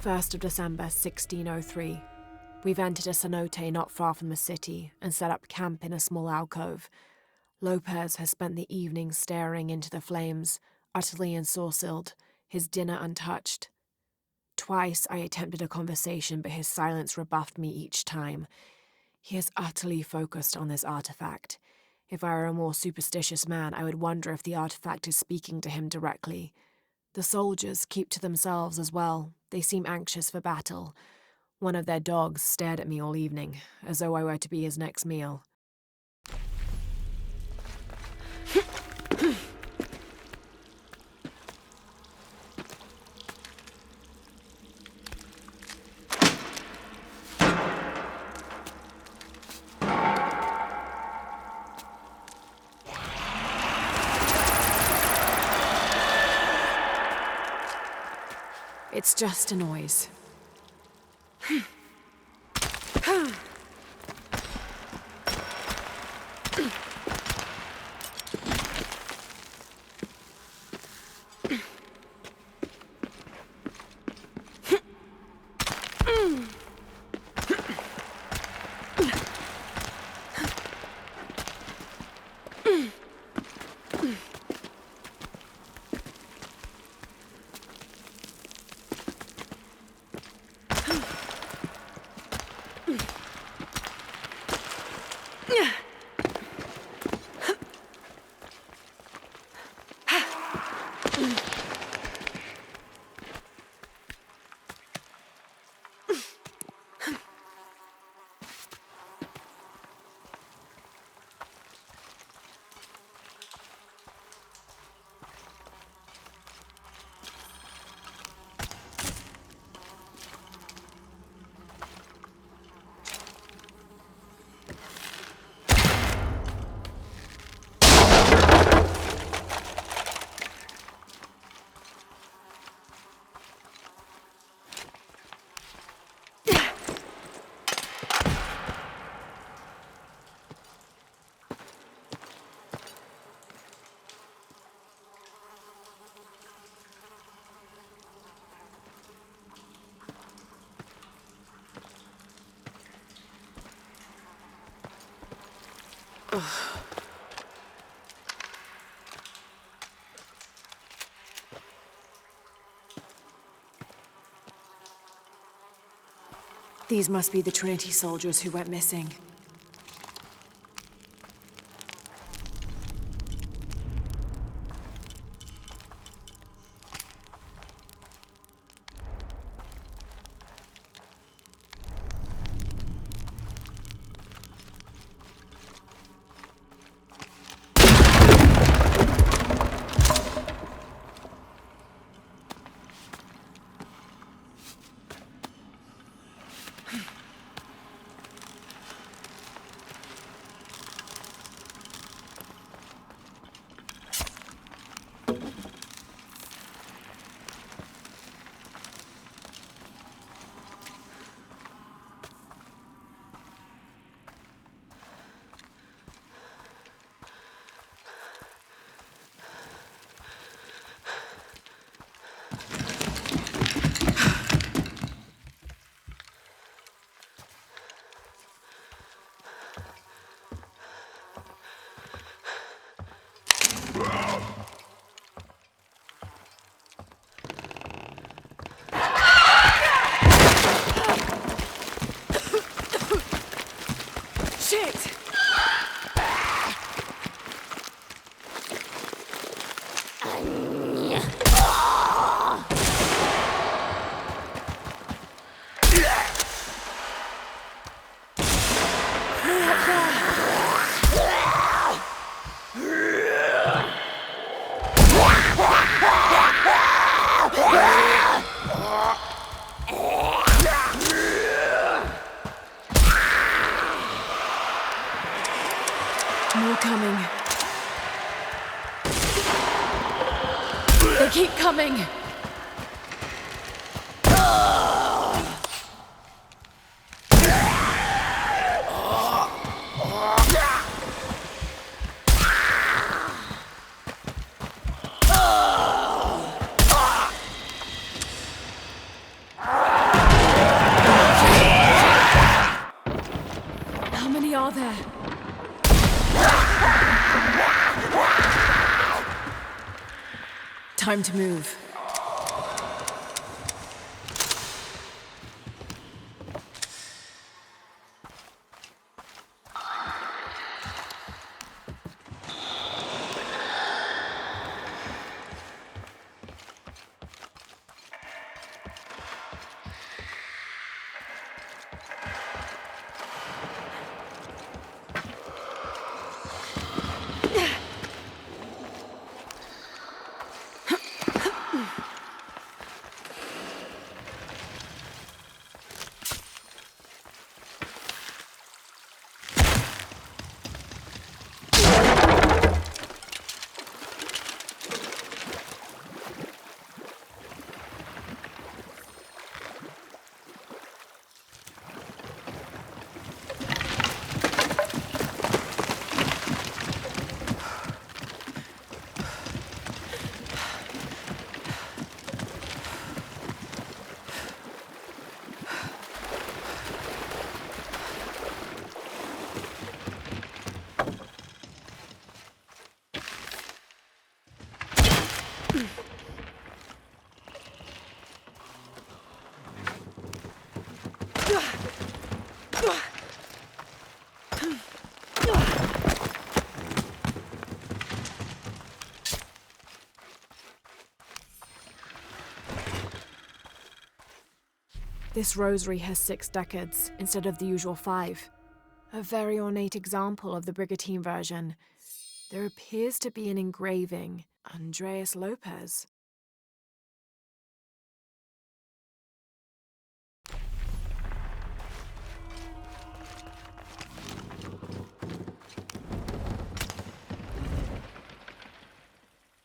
First of December 1603. We've entered a cenote not far from the city and set up camp in a small alcove. Lopez has spent the evening staring into the flames, utterly ensorcelled, his dinner untouched. Twice I attempted a conversation, but his silence rebuffed me each time. He is utterly focused on this artifact. If I were a more superstitious man, I would wonder if the artifact is speaking to him directly. The soldiers keep to themselves as well. They seem anxious for battle. One of their dogs stared at me all evening, as though I were to be his next meal. It's just a noise. These must be the Trinity soldiers who went missing. More coming. They keep coming! How many are there? Time to move. This rosary has 6 decades instead of the usual 5. A very ornate example of the Brigantine version. There appears to be an engraving. Andres Lopez.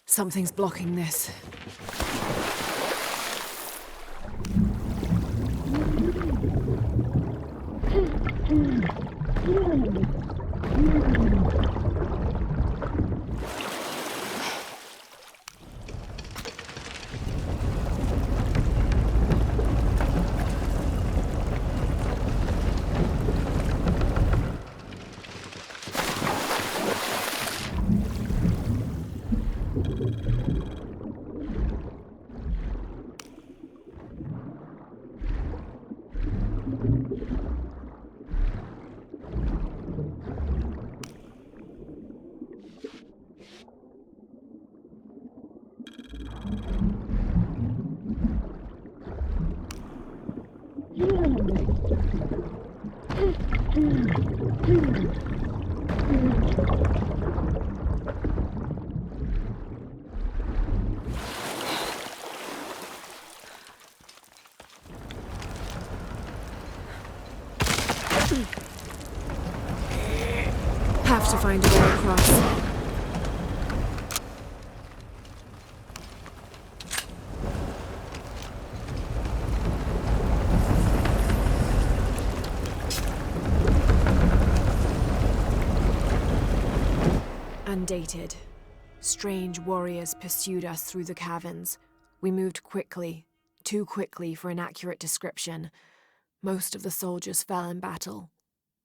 Something's blocking this. Have to find a way across. Undated. Strange warriors pursued us through the caverns. We moved quickly, too quickly for an accurate description. Most of the soldiers fell in battle.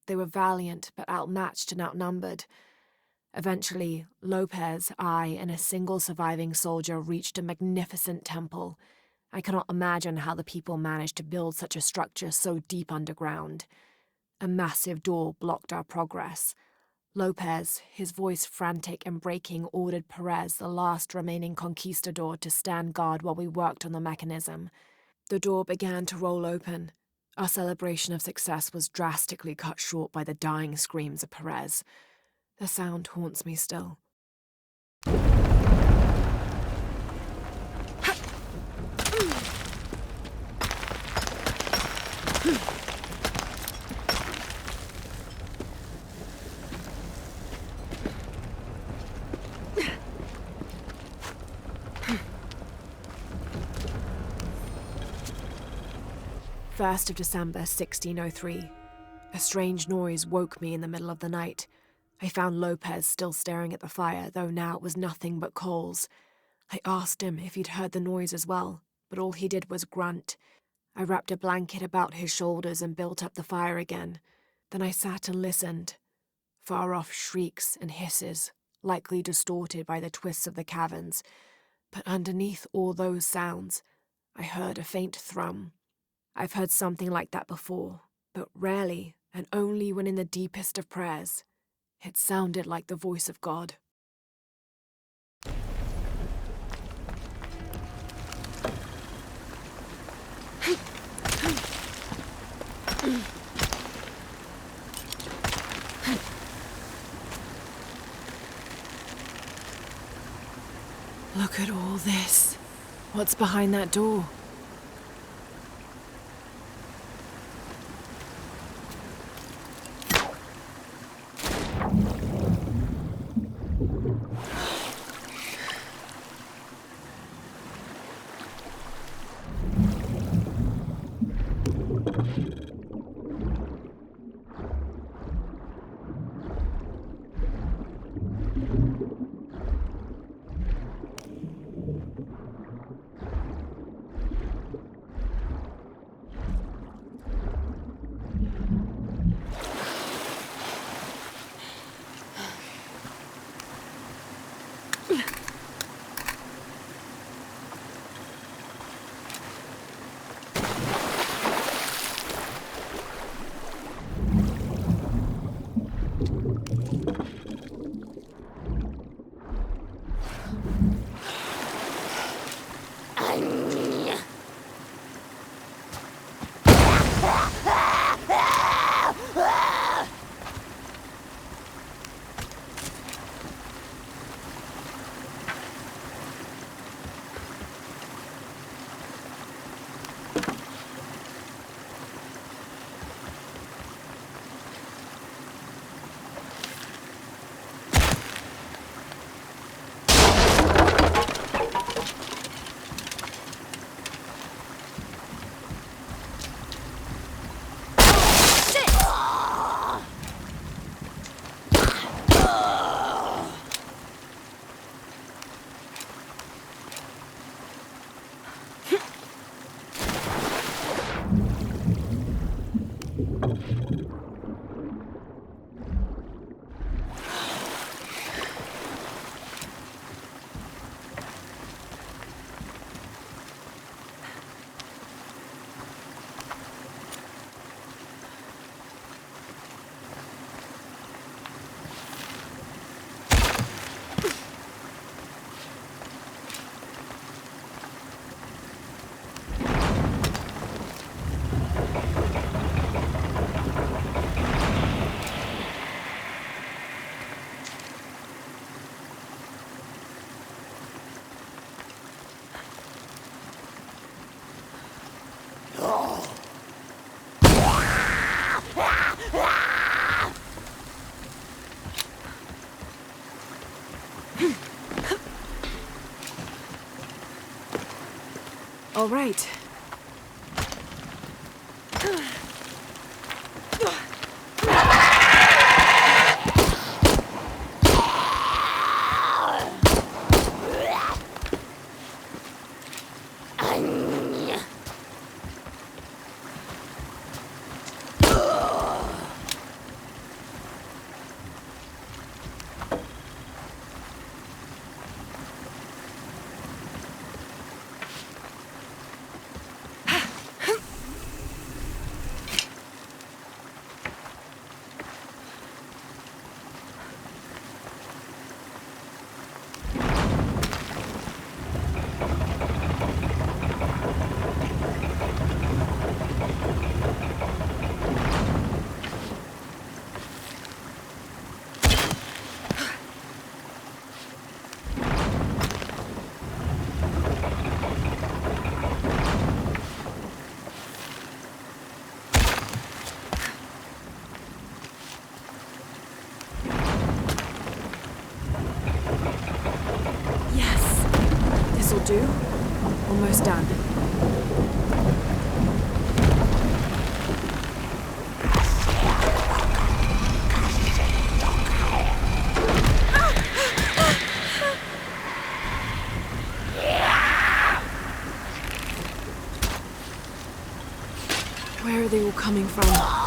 They were valiant, but outmatched and outnumbered. Eventually, Lopez, I, and a single surviving soldier reached a magnificent temple. I cannot imagine how the people managed to build such a structure so deep underground. A massive door blocked our progress. Lopez, his voice frantic and breaking, ordered Perez, the last remaining conquistador, to stand guard while we worked on the mechanism. The door began to roll open. Our celebration of success was drastically cut short by the dying screams of Perez. The sound haunts me still. 1st of December 1603. A strange noise woke me in the middle of the night. I found Lopez still staring at the fire, though now it was nothing but coals. I asked him if he'd heard the noise as well, but all he did was grunt. I wrapped a blanket about his shoulders and built up the fire again. Then I sat and listened. Far-off shrieks and hisses, likely distorted by the twists of the caverns. But underneath all those sounds, I heard a faint thrum. I've heard something like that before, but rarely, and only when in the deepest of prayers. It sounded like the voice of God. Look at all this. What's behind that door? All right. Do. Almost done. coming from?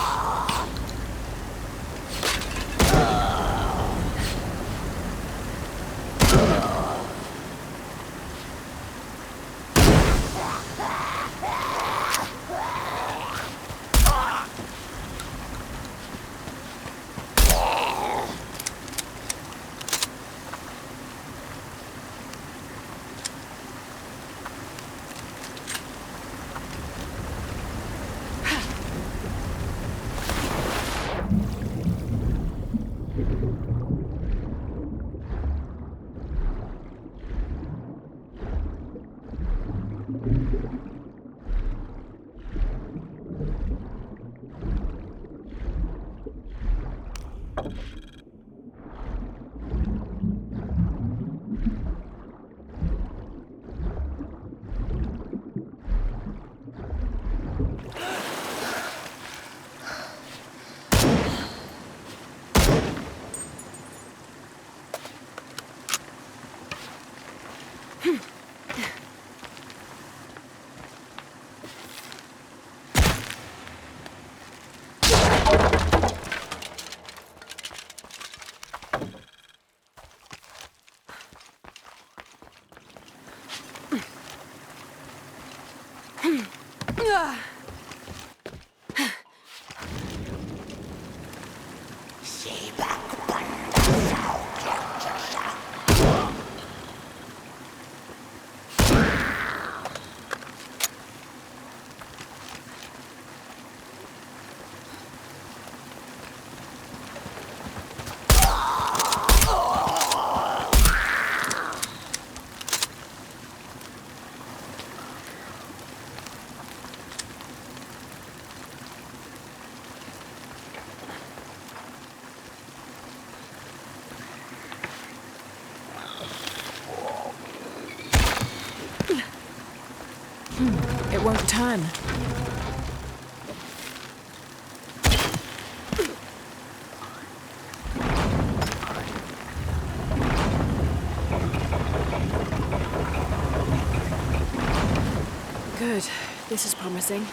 It won't turn. Good. This is promising.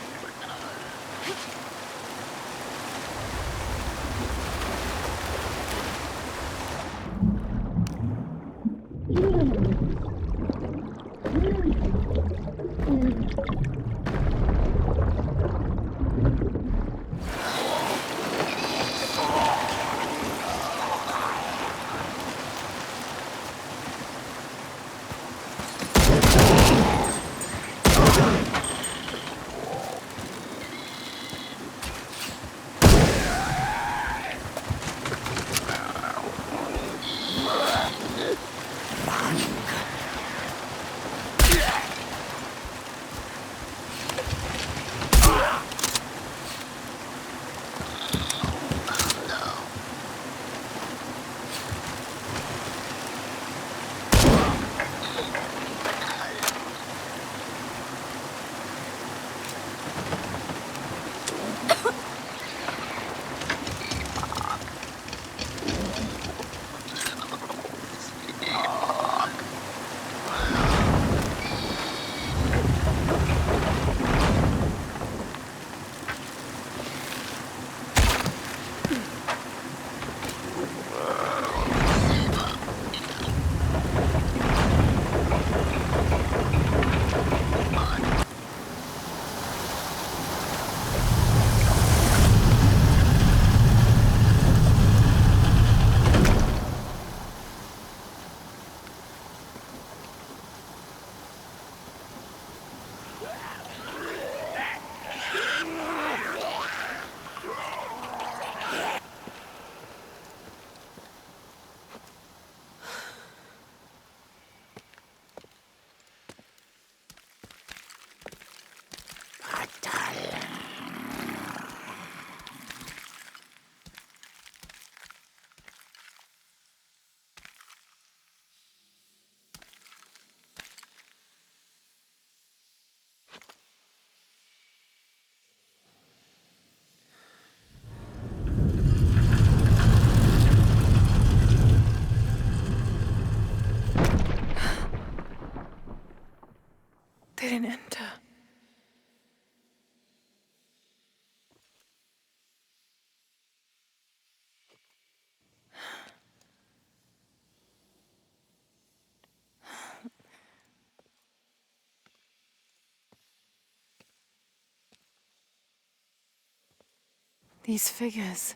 These figures,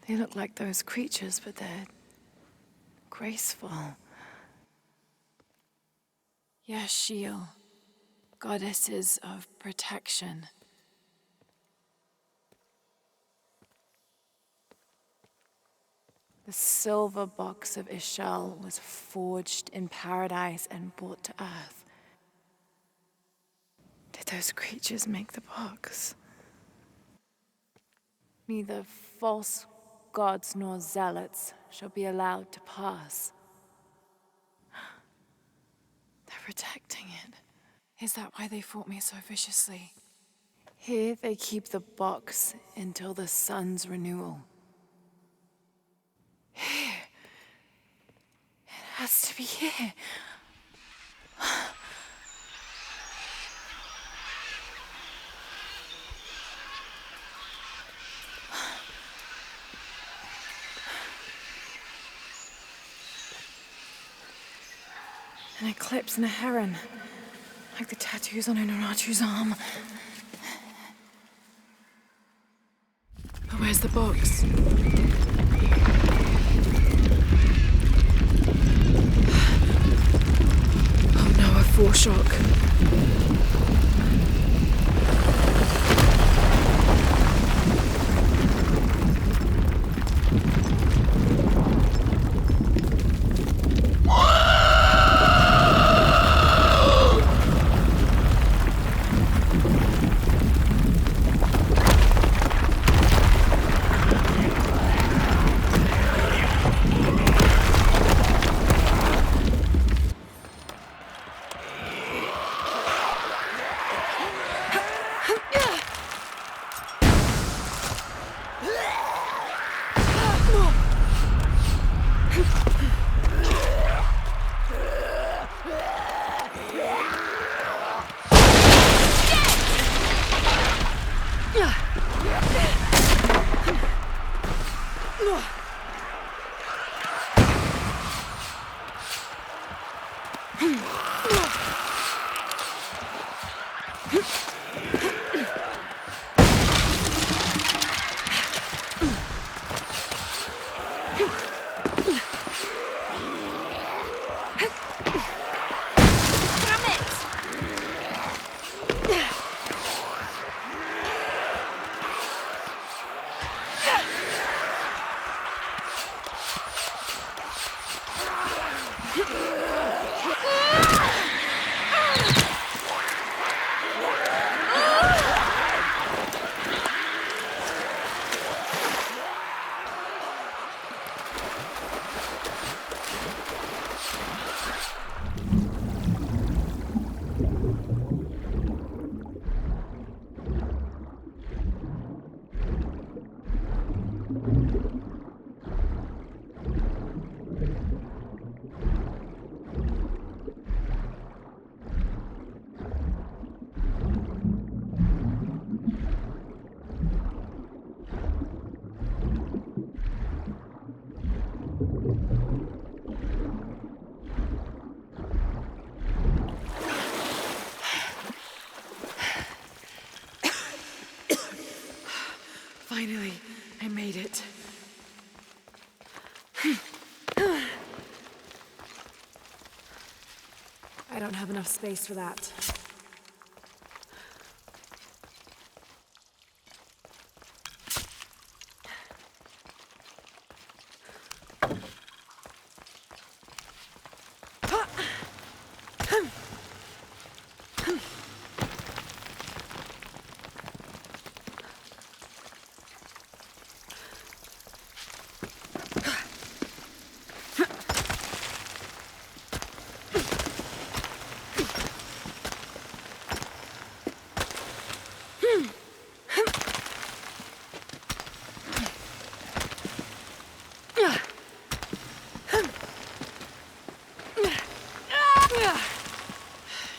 they look like those creatures, but they're graceful. Yashil, goddesses of protection. The silver box of Ishal was forged in paradise and brought to Earth. Did those creatures make the box? Neither false gods nor zealots shall be allowed to pass. They're protecting it. Is that why they fought me so viciously? Here they keep the box until the sun's renewal. Here. It has to be here. An eclipse and a heron. Like the tattoos on Unuratu's arm. But where's the box? Oh no, a foreshock. Finally, I made it. I don't have enough space for that.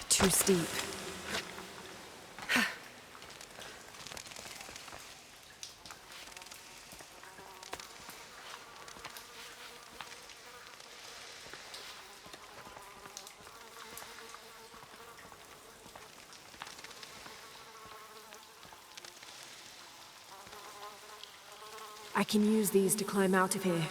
Too steep. I can use these to climb out of here.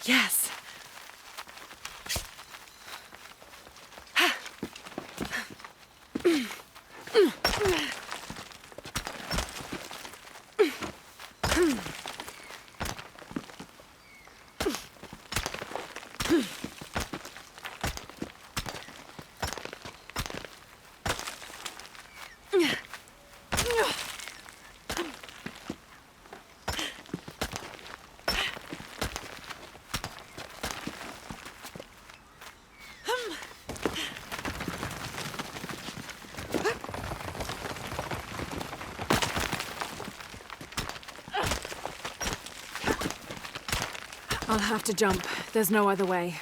Yes. I'll have to jump. There's no other way.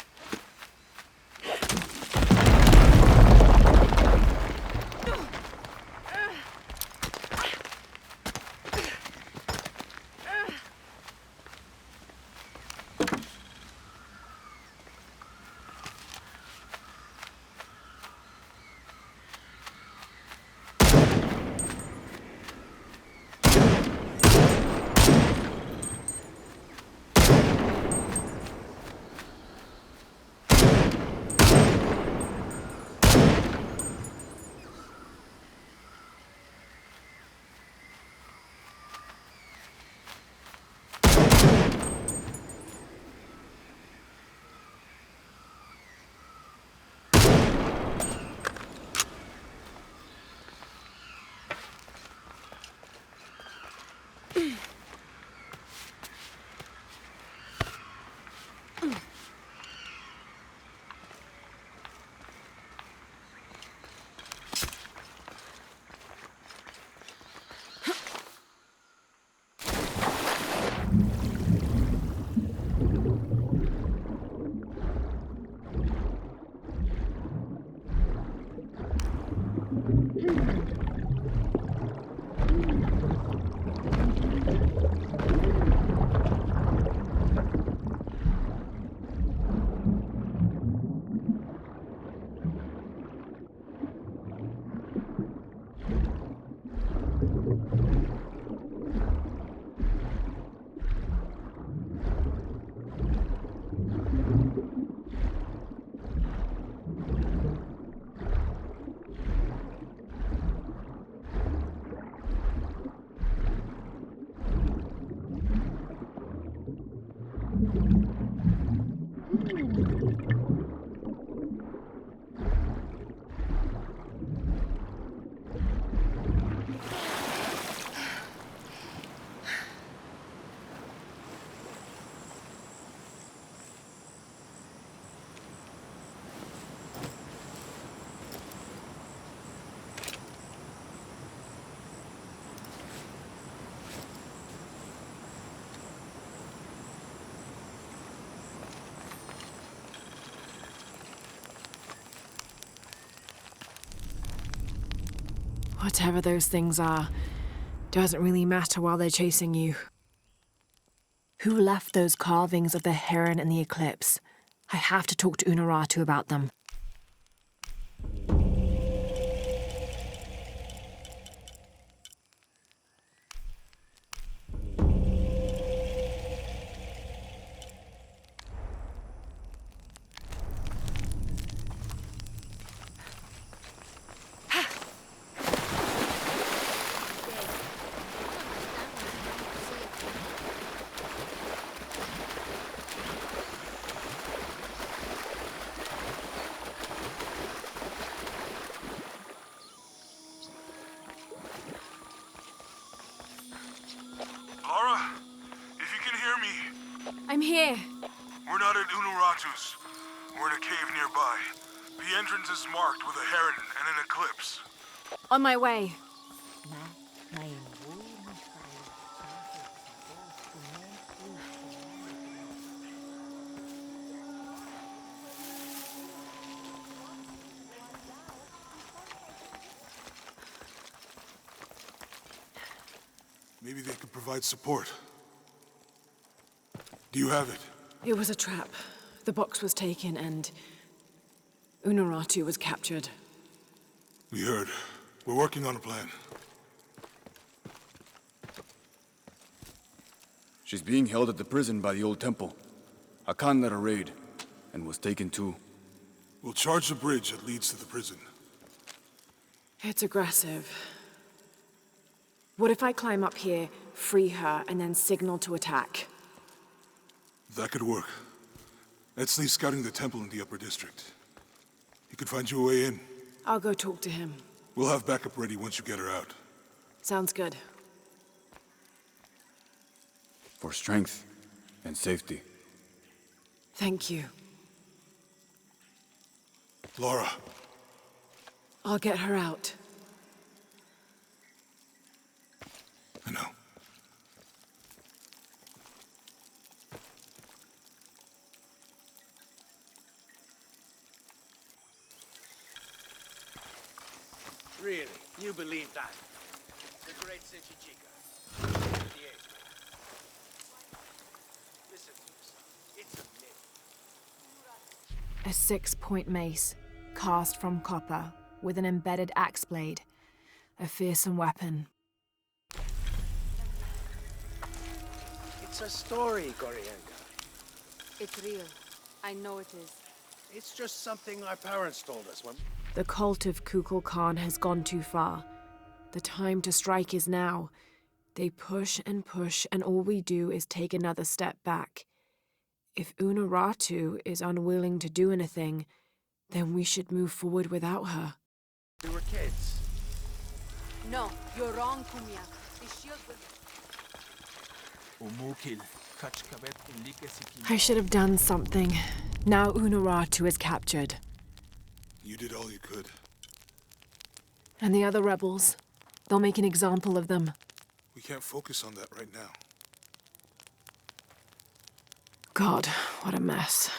Whatever those things are, doesn't really matter while they're chasing you. Who left those carvings of the heron and the eclipse? I have to talk to Unuratu about them. Laura, if you can hear me, I'm here. we're not at Unuratu's. We're in a cave nearby. The entrance is marked with a heron and an eclipse. On my way. Maybe they could provide support. Do you have it? It was a trap. The box was taken and Unuratu was captured. We heard. We're working on a plan. She's being held at the prison by the old temple. Hakan led a raid, and was taken too. We'll charge the bridge that leads to the prison. It's aggressive. What if I climb up here, free her, and then signal to attack? That could work. Etzli's scouting the temple in the upper district. He could find you a way in. I'll go talk to him. We'll have backup ready once you get her out. Sounds good. For strength and safety. Thank you. Laura, I'll get her out. I know. Really? You believe that? The great Senchichika. Listen to this. It's a myth. A 6-point mace, cast from copper, with an embedded axe blade. A fearsome weapon. It's a story, Gorienga. It's real. I know it is. It's just something our parents told us when... The cult of Kukulkan has gone too far. The time to strike is now. They push, and all we do is take another step back. If Unuratu is unwilling to do anything, then we should move forward without her. We were kids. No, you're wrong, Kumia. The shield will... I should have done something. Now Unuratu is captured. You did all you could. And the other rebels, they'll make an example of them. We can't focus on that right now. God, what a mess.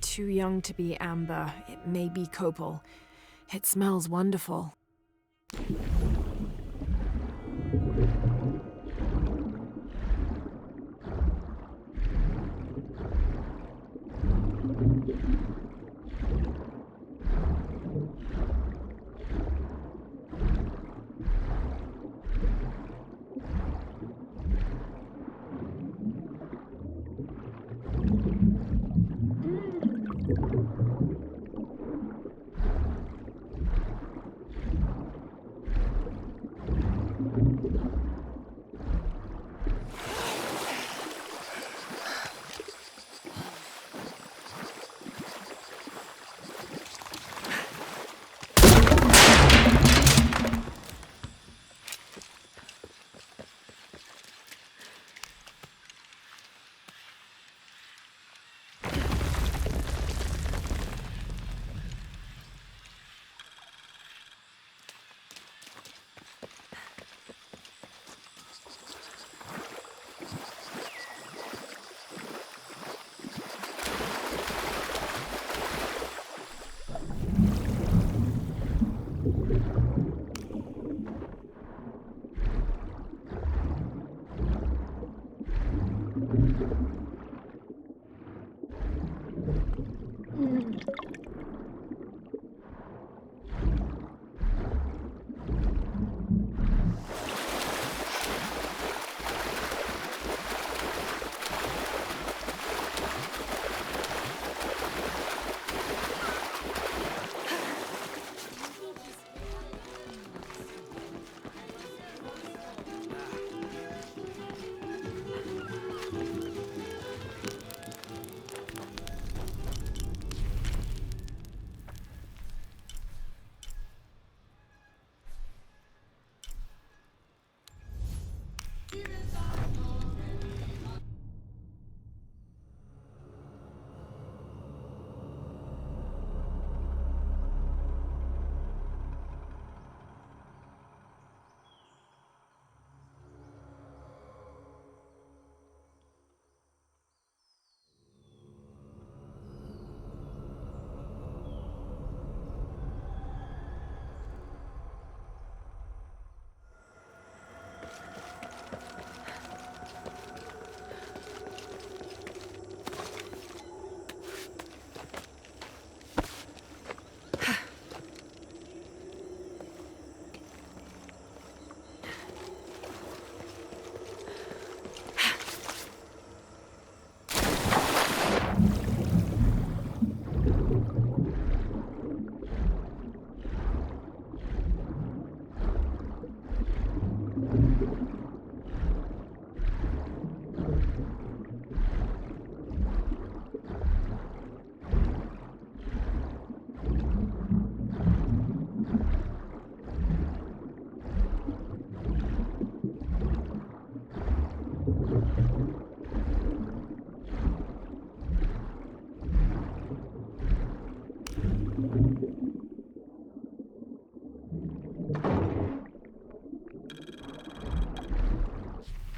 Too young to be amber. It may be copal. It smells wonderful.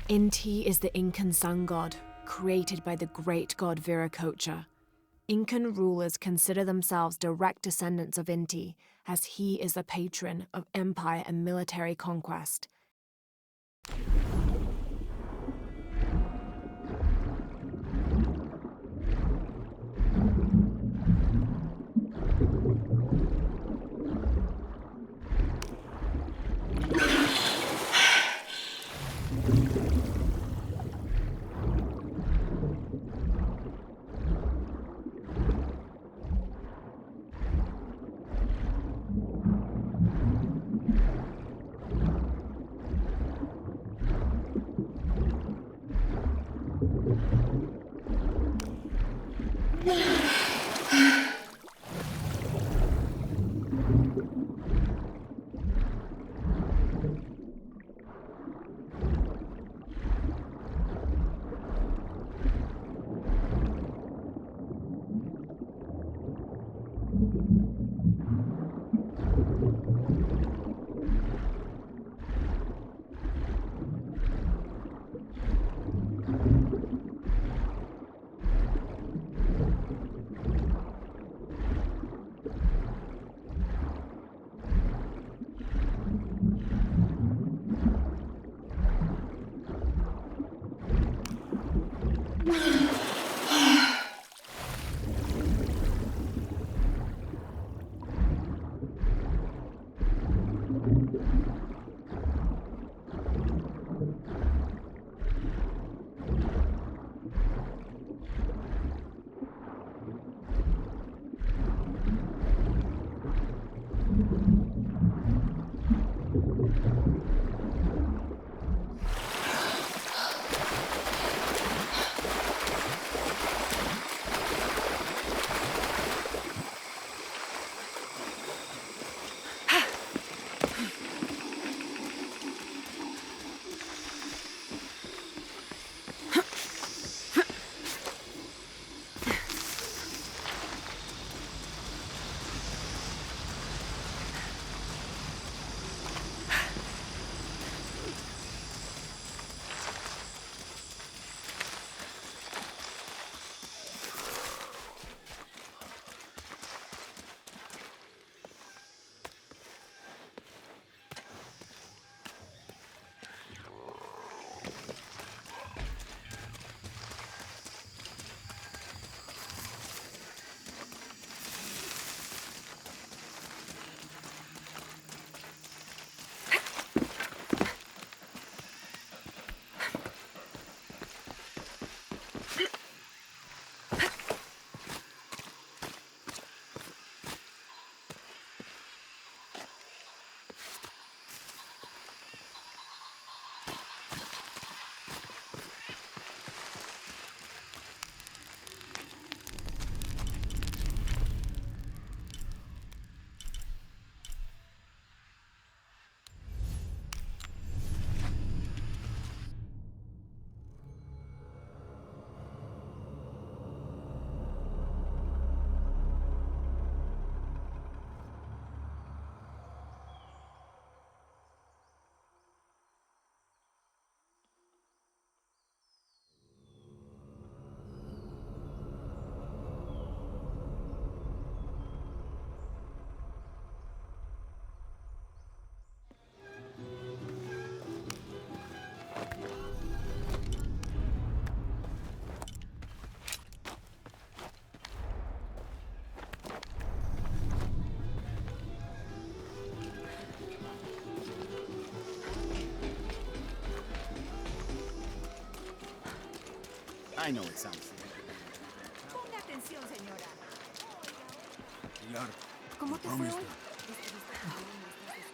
Inti is the Incan sun god, created by the great god Viracocha. Incan rulers consider themselves direct descendants of Inti, as he is the patron of empire and military conquest. I know it sounds silly. Ponga atención, señora. Pilar, ¿Cómo te fue promised hoy?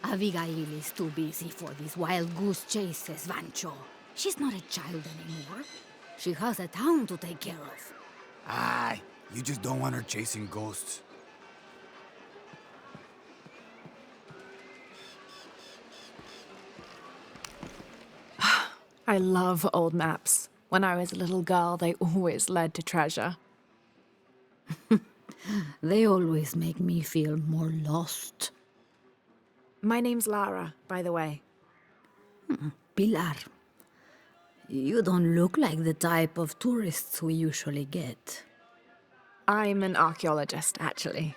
her. Abigail is too busy for these wild goose chases, Vancho. She's not a child anymore. She has a town to take care of. Aye, you just don't want her chasing ghosts. I love old maps. When I was a little girl, they always led to treasure. They always make me feel more lost. My name's Lara, by the way. Pilar, you don't look like the type of tourists we usually get. I'm an archaeologist, actually.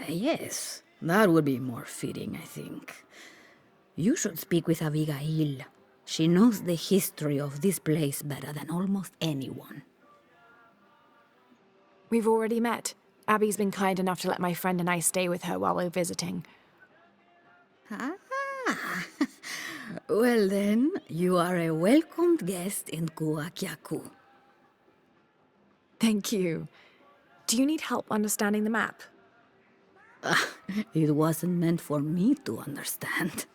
Yes, that would be more fitting, I think. You should speak with Abigail. She knows the history of this place better than almost anyone. We've already met. Abby's been kind enough to let my friend and I stay with her while we're visiting. Ah, well then, you are a welcomed guest in Kuakyaku. Thank you. Do you need help understanding the map? It wasn't meant for me to understand.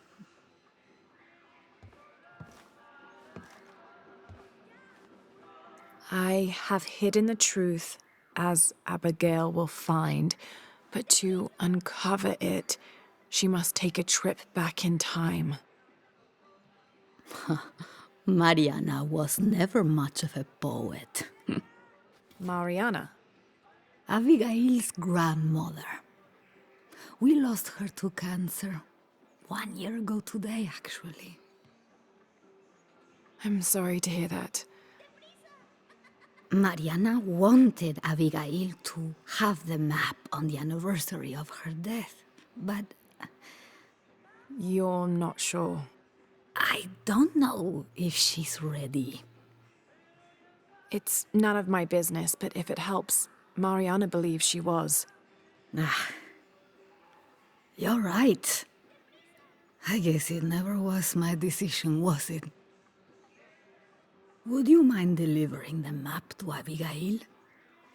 I have hidden the truth, as Abigail will find, but to uncover it, she must take a trip back in time. Mariana was never much of a poet. Mariana. Abigail's grandmother. We lost her to cancer 1 year ago today, actually. I'm sorry to hear that. Mariana wanted Abigail to have the map on the anniversary of her death, but You're not sure. I don't know if she's ready. It's none of my business, but if it helps, Mariana believes she was. You're right. I guess it never was my decision, was it? Would you mind delivering the map to Abigail?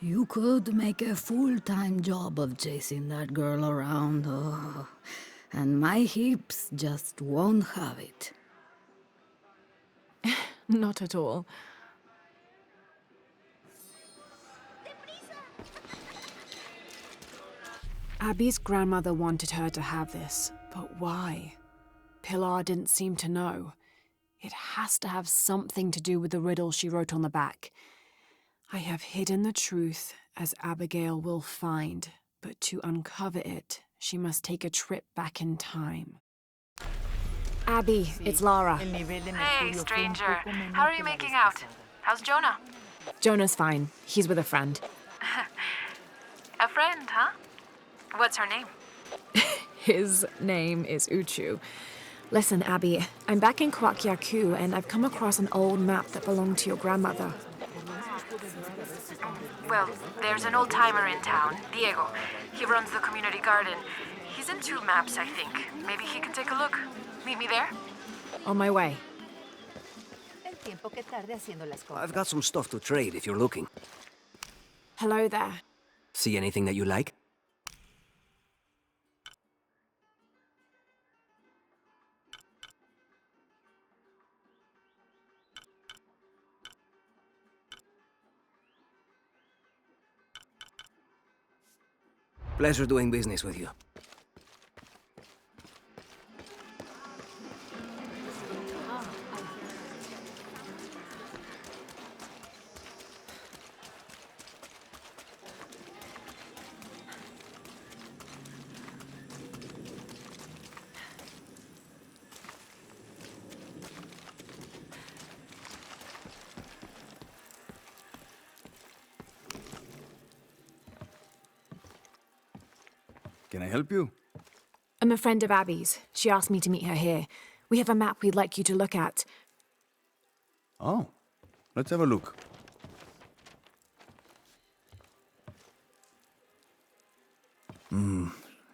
You could make a full-time job of chasing that girl around, oh, and my hips just won't have it. Not at all. Abby's grandmother wanted her to have this, but why? Pilar didn't seem to know. It has to have something to do with the riddle she wrote on the back. I have hidden the truth, as Abigail will find, but to uncover it, she must take a trip back in time. Abby, it's Lara. Hey, stranger. How are you making out? How's Jonah? Jonah's fine. He's with a friend. A friend, huh? What's her name? His name is Uchu. Listen, Abby, I'm back in Kuakyaku and I've come across an old map that belonged to your grandmother. Well, there's an old-timer in town, Diego. He runs the community garden. He's into maps, I think. Maybe he can take a look. Meet me there? On my way. I've got some stuff to trade if you're looking. Hello there. See anything that you like? Pleasure doing business with you. Can I help you? I'm a friend of Abby's. She asked me to meet her here. We have a map we'd like you to look at. Oh, let's have a look.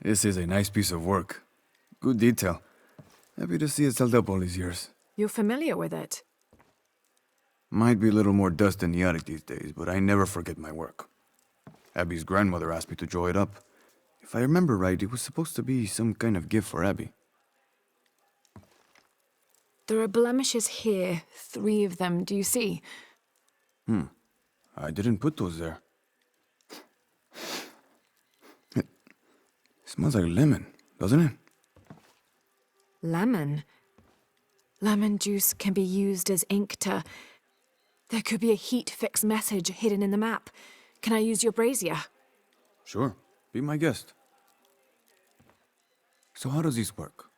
This is a nice piece of work. Good detail. Happy to see it's held up all these years. You're familiar with it? Might be a little more dust in the attic these days, but I never forget my work. Abby's grandmother asked me to draw it up. If I remember right, it was supposed to be some kind of gift for Abby. There are blemishes here, 3 of them, do you see? I didn't put those there. It smells like lemon, doesn't it? Lemon? Lemon juice can be used as ink to... There could be a heat-fix message hidden in the map. Can I use your brazier? Sure, be my guest. So how does this work?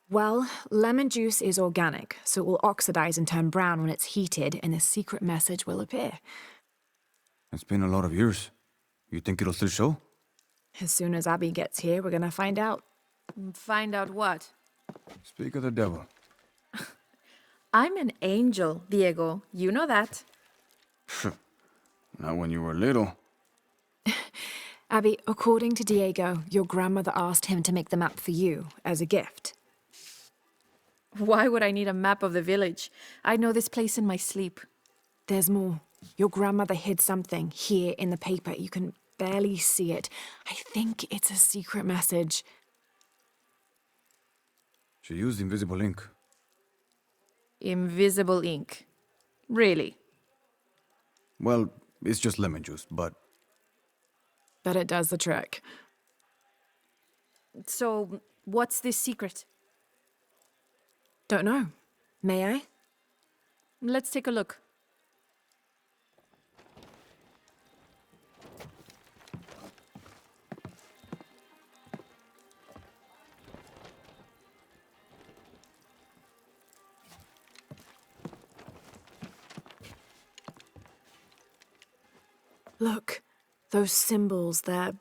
Well, lemon juice is organic, so it will oxidize and turn brown when it's heated, and a secret message will appear. It's been a lot of years. You think it'll still show? As soon as Abby gets here, we're gonna find out. Find out what? Speak of the devil. I'm an angel, Diego. You know that. Not when you were little. Abby, according to Diego, your grandmother asked him to make the map for you, as a gift. Why would I need a map of the village? I know this place in my sleep. There's more. Your grandmother hid something here in the paper. You can barely see it. I think it's a secret message. She used invisible ink. Invisible ink. Really? Well, it's just lemon juice, but... But it does the trick. So, what's this secret? Don't know. May I? Let's take a look. Look, those symbols, they're...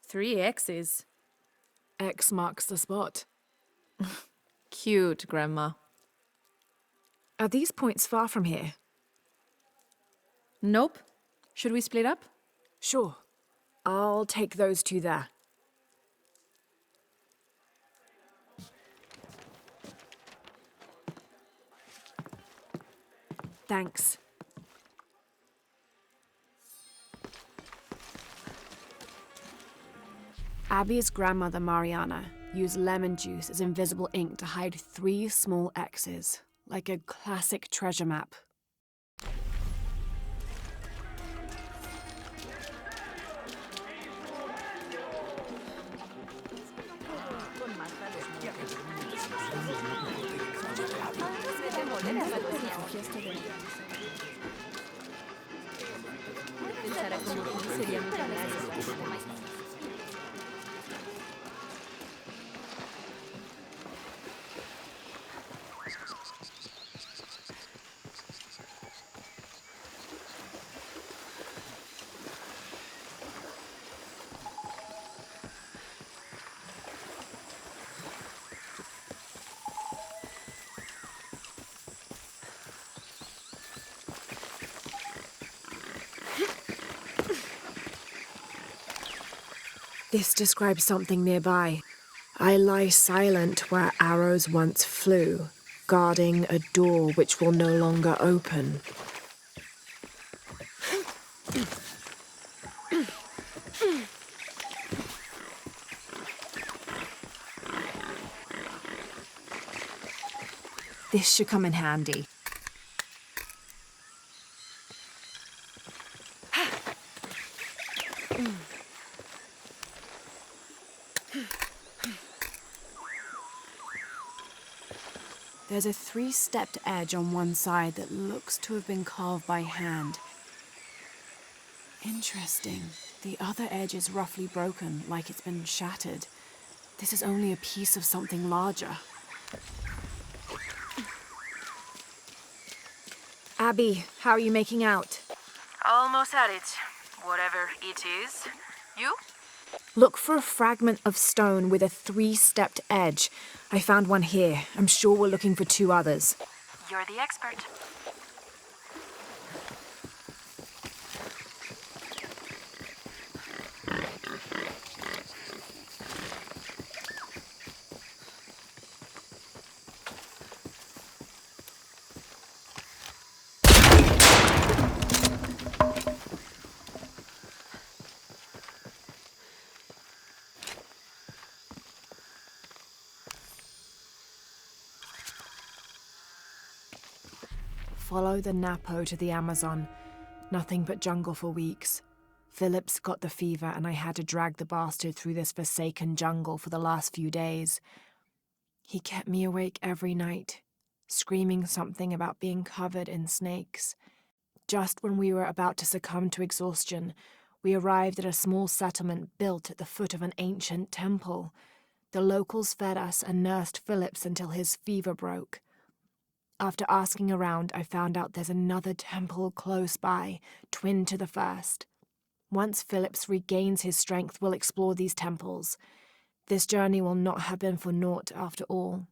3 X's. X marks the spot. Cute, Grandma. Are these points far from here? Nope. Should we split up? Sure. I'll take those 2 there. Thanks. Abby's grandmother, Mariana, used lemon juice as invisible ink to hide 3 small X's, like a classic treasure map. This describes something nearby. I lie silent where arrows once flew, guarding a door which will no longer open. This should come in handy. There's a 3-stepped edge on one side that looks to have been carved by hand. Interesting. The other edge is roughly broken, like it's been shattered. This is only a piece of something larger. Abby, how are you making out? Almost at it. Whatever it is. You? Look for a fragment of stone with a 3-stepped edge. I found one here. I'm sure we're looking for 2 others. You're the expert. follow the Napo to the Amazon. Nothing but jungle for weeks. Phillips got the fever and I had to drag the bastard through this forsaken jungle for the last few days. He kept me awake every night, screaming something about being covered in snakes. Just when we were about to succumb to exhaustion, we arrived at a small settlement built at the foot of an ancient temple. The locals fed us and nursed Phillips until his fever broke. After asking around, I found out there's another temple close by, twin to the first. Once Phillips regains his strength, we'll explore these temples. This journey will not have been for naught after all.